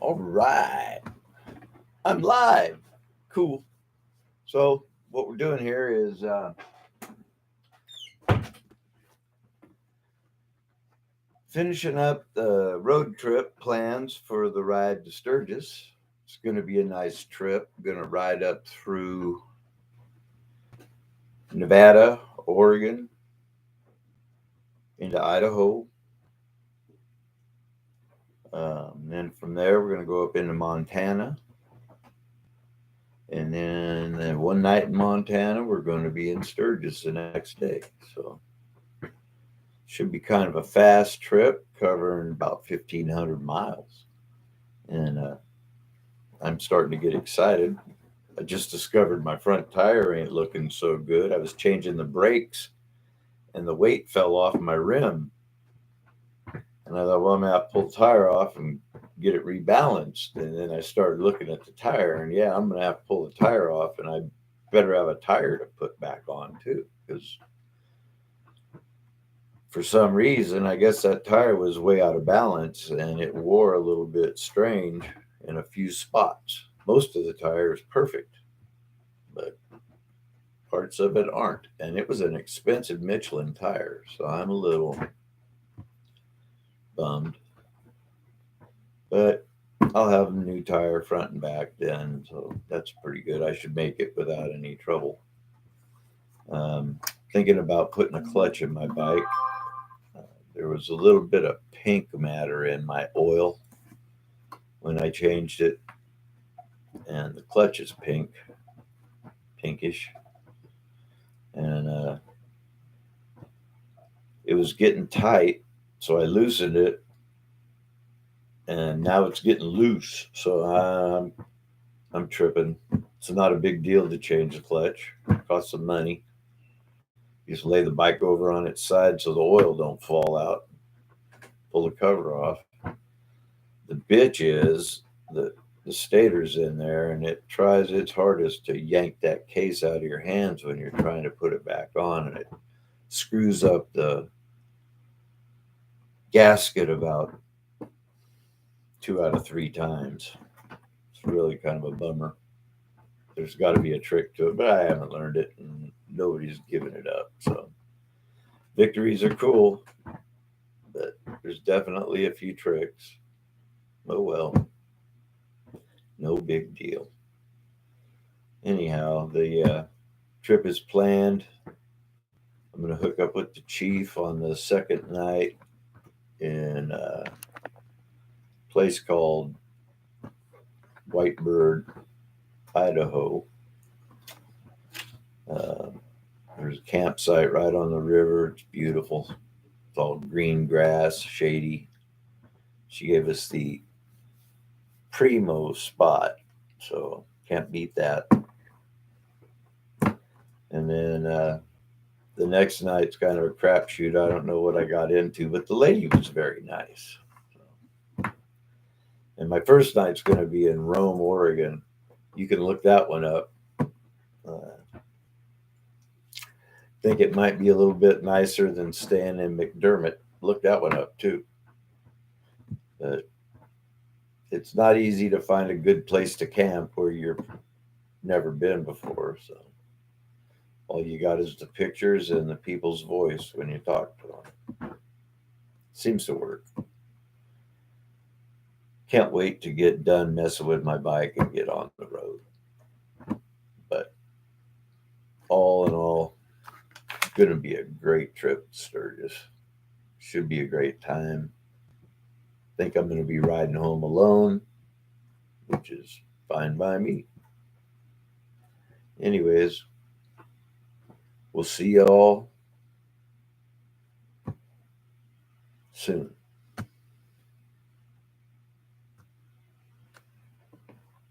All right. I'm live. Cool. So, what we're doing here is finishing up the road trip plans for the ride to Sturgis. It's going to be a nice trip. Going to ride up through Nevada, Oregon, into Idaho. Then from there, we're going to go up into Montana. And then one night in Montana, we're going to be in Sturgis the next day. So should be kind of a fast trip covering about 1,500 miles. And I'm starting to get excited. I just discovered my front tire ain't looking so good. I was changing the brakes and the weight fell off my rim. And I thought, well, I'm going to have to pull the tire off and get it rebalanced. And then I started looking at the tire, and yeah, I'm going to have to pull the tire off, and I better have a tire to put back on too, because for some reason, I guess that tire was way out of balance and it wore a little bit strange in a few spots. Most of the tire is perfect, but parts of it aren't. And it was an expensive Michelin tire, so I'm a little bummed. But I'll have a new tire front and back then, so that's pretty good. I should make it without any trouble. Um, Thinking about putting a clutch in my bike. There was a little bit of pink matter in my oil when I changed it, and the clutch is pinkish, and it was getting tight, so I loosened it, and now it's getting loose. So I'm tripping. It's not a big deal to change the clutch. It costs some money. You just lay the bike over on its side so the oil don't fall out. Pull the cover off. The bitch is the stator's in there, and it tries its hardest to yank that case out of your hands when you're trying to put it back on, and it screws up the gasket about 2 out of 3 times. It's really kind of a bummer. There's got to be a trick to it, but I haven't learned it, and nobody's given it up. So victories are cool, but there's definitely a few tricks. Oh well, no big deal. Anyhow, the trip is planned. I'm going to hook up with the chief on the second night in a place called Whitebird, Idaho. Uh, there's a campsite right on the river. It's beautiful. It's all green grass, shady. She gave us the primo spot, so can't beat that. And then the next night's kind of a crapshoot. I don't know what I got into, but the lady was very nice. And my first night's going to be in Rome, Oregon. You can look that one up. Think it might be a little bit nicer than staying in McDermott. Look that one up too. But it's not easy to find a good place to camp where you've never been before. So all you got is the pictures and the people's voice when you talk to them. Seems to work. Can't wait to get done messing with my bike and get on the road. But all in all, going to be a great trip to Sturgis. Should be a great time. Think I'm going to be riding home alone, which is fine by me. Anyways, we'll see y'all soon.